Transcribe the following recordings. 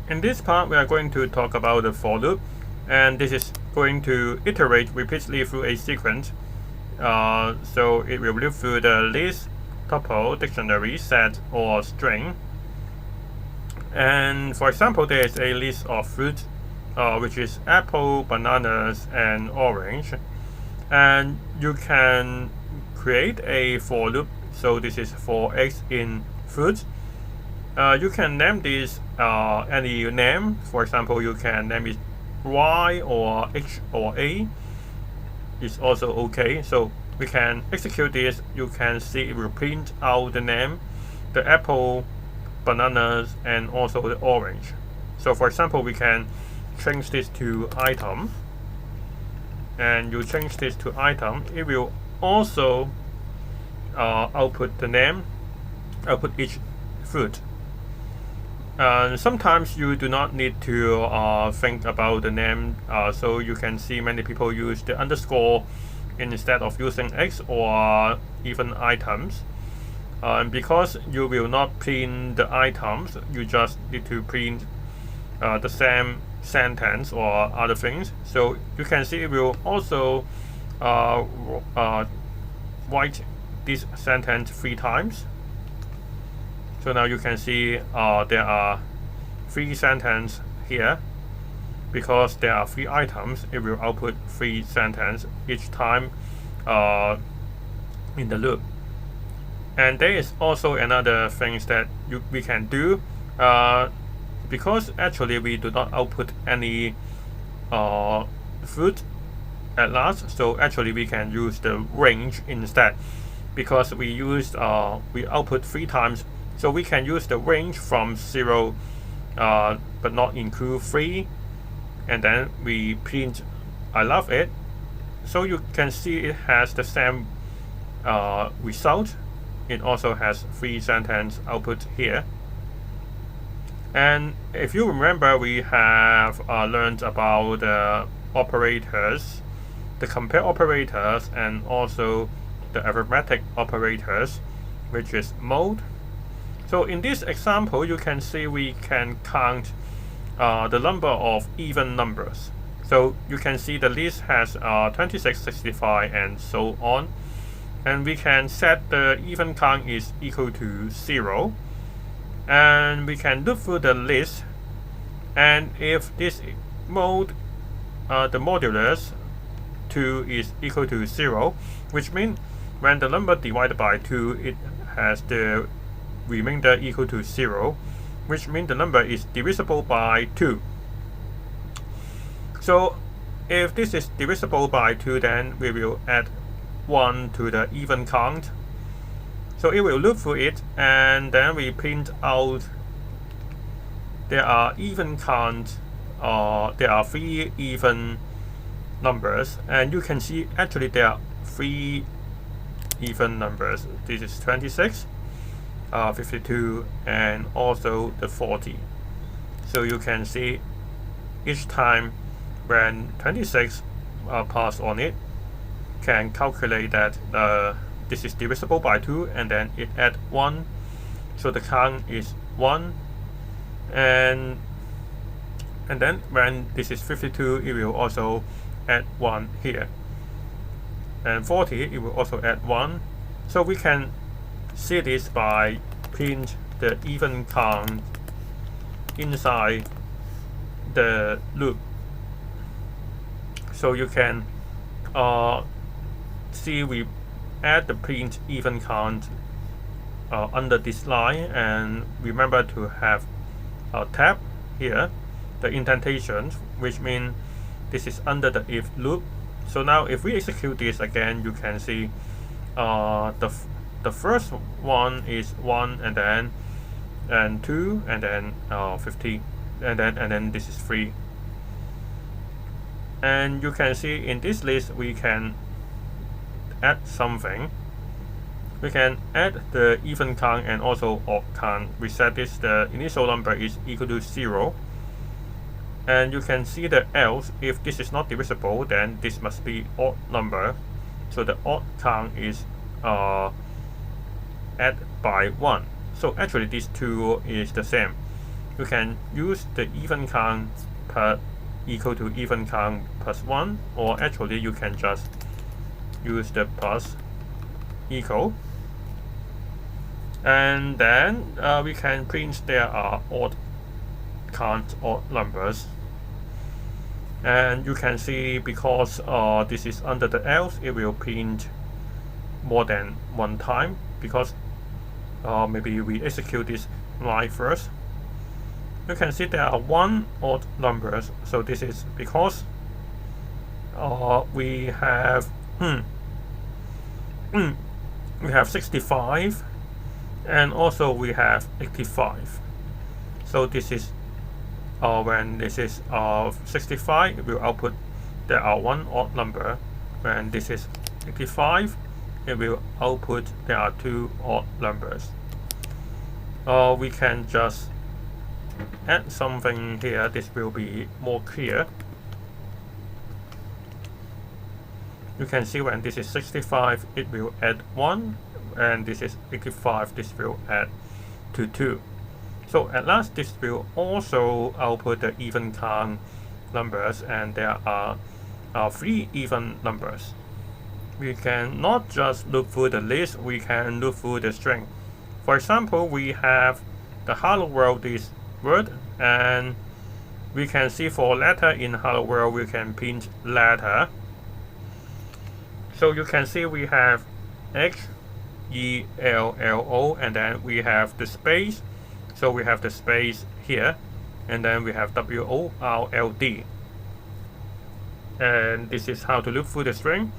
In this part, we are going to talk about the for loop, and this is going to iterate repeatedly through a sequence. So it will loop through the list, tuple, dictionary, set, or string. And for example, there is a list of fruits, which is apple, bananas, and orange. And you can create a for loop. So this is for x in fruits. You can name this any name. For example, you can name it y or h or a. It's also okay. So we can execute this. You can see it will print out the name, the apple, bananas, and also the orange. So for example, we can change this to item, and you change this to item. It will also output the name, output each fruit. Sometimes you do not need to think about the name, so you can see many people use the underscore instead of using x or even items. Because you will not print the items, you just need to print the same sentence or other things. So you can see it will also write this sentence 3 times. So now you can see there are 3 sentences here. Because there are 3 items, it will output 3 sentences each time in the loop. And there is also another things that we can do, because actually we do not output any fruit at last. So actually we can use the range instead, because we output 3 times. So we can use the range from 0 but not include 3, and then we print I love it. So you can see it has the same result. It also has 3 sentence output here. And if you remember, we have learned about the operators, the compare operators, and also the arithmetic operators, which is mode. So in this example, you can see we can count the number of even numbers. So you can see the list has 26, 65, and so on. And we can set the even count is equal to 0. And we can look through the list. And if this mode, the modulus 2 is equal to 0, which means when the number divided by 2, it has the remainder equal to 0, which means the number is divisible by 2. So if this is divisible by 2, then we will add 1 to the even count. So it will loop through it, and then we print out there are even count, there are 3 even numbers, and you can see actually there are 3 even numbers. This is 26, 52, and also the 40. So you can see each time when 26 pass on it, can calculate that this is divisible by 2, and then it add 1. So the count is 1. And then when this is 52, it will also add 1 here. And 40, it will also add 1. So we can see this by print the even count inside the loop. So you can see we add the print even count under this line, and remember to have a tab here, the indentation, which means this is under the if loop. So now if we execute this again, you can see the first one is 1, and 2, and then 50, and then this is 3. And you can see in this list we can add something. We can add the even count and also odd count. We set this, the initial number is equal to 0. And you can see the else, if this is not divisible, then this must be odd number. So the odd count is add by 1. So actually these two is the same. you can use the even count per equal to even count plus 1, or actually you can just use the plus equal, and then we can print there are odd count odd numbers. And you can see because this is under the else, it will print more than one time, because maybe we execute this line first. You can see there are one odd numbers, so this is because we have we have 65 and also we have 85. So this is when this is 65, it will output there are one odd number. When this is 85, it will output there are two odd numbers. We can just add something here. This will be more clear. You can see when this is 65, it will add 1, and this is 85, this will add 2. So at last, this will also output the even count numbers, and there are 3 even numbers. We can not just look through the list, we can look through the string. For example, we have the hello world is word, and we can see for letter in hello world, we can print letter. So you can see we have X, E, L, L, O, and then we have the space. So we have the space here, and then we have W, O, R, L, D. And this is how to look through the string.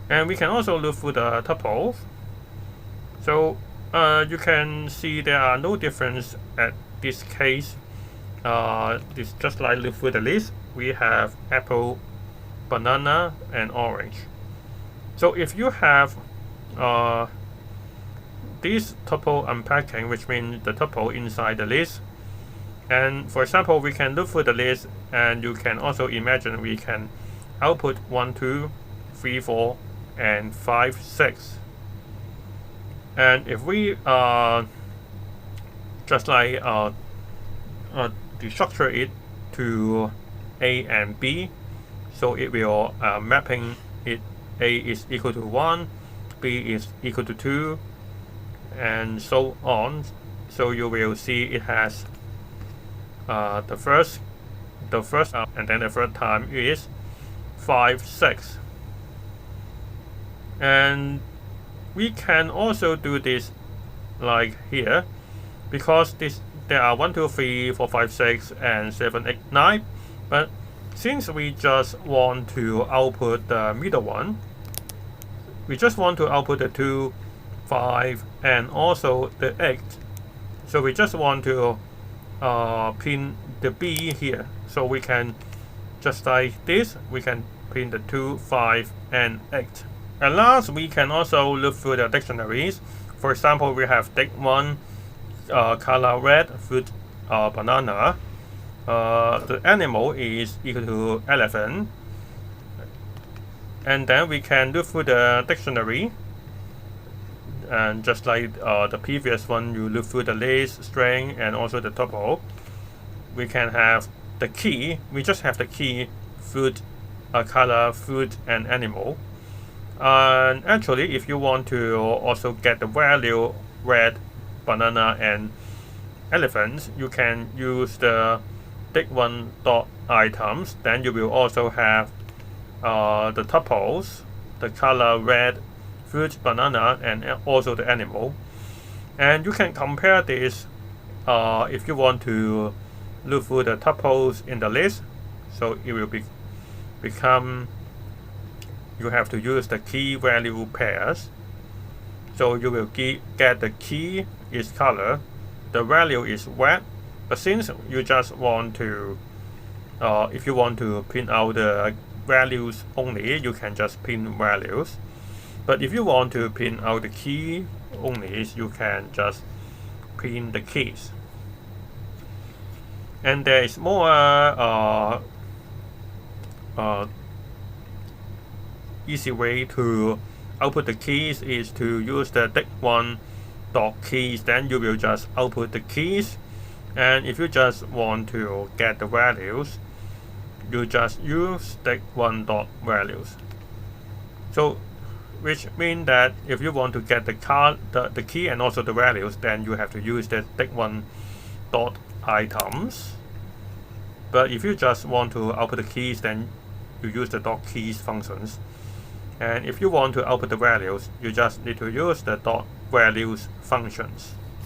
And we can also look through the tuples. So you can see there are no difference at this case. This just like look through the list. We have apple, banana, and orange. So if you have this tuple unpacking, which means the tuple inside the list, and for example, we can look through the list, and you can also imagine we can output 1, 2, 3, 4, and 5, 6. And if we just like destructure it to A and B, so it will mapping it. A is equal to 1, B is equal to 2, and so on. So you will see it has the first and then the third time is 5, 6. And we can also do this like here, because there are 1, 2, 3, 4, 5, 6, and 7, 8, 9. But since we just want to output the middle one, we just want to output the 2, 5, and also the 8. So we just want to pin the B here. So we can just like this, we can pin the 2, 5, and 8. At last, we can also look through the dictionaries. For example, we have dict 1, color red, fruit banana. The animal is equal to elephant. And then we can look through the dictionary, and just like the previous one, you look through the list, string, and also the tuple. We can have the key. We just have the key, food, color, food, and animal. And actually, if you want to also get the value red, banana, and elephants, you can use the dict1.items. Then you will also have the tuples, the color red, fruit, banana, and also the animal. And you can compare this if you want to look through the tuples in the list. So it will become, you have to use the key value pairs. So you will get the key is color, the value is red. But since you just want to, if you want to print out the values only, you can just print values. But if you want to print out the key only, you can just print the keys. And there is more easy way to output the keys is to use the dict1.keys. Then you will just output the keys, And if you just want to get the values, you just use dict1.values. So which means that if you want to get the key and also the values, then you have to use the dict1.items. But if you just want to output the keys, then you use the .keys functions. And if you want to output the values, you just need to use the .values functions.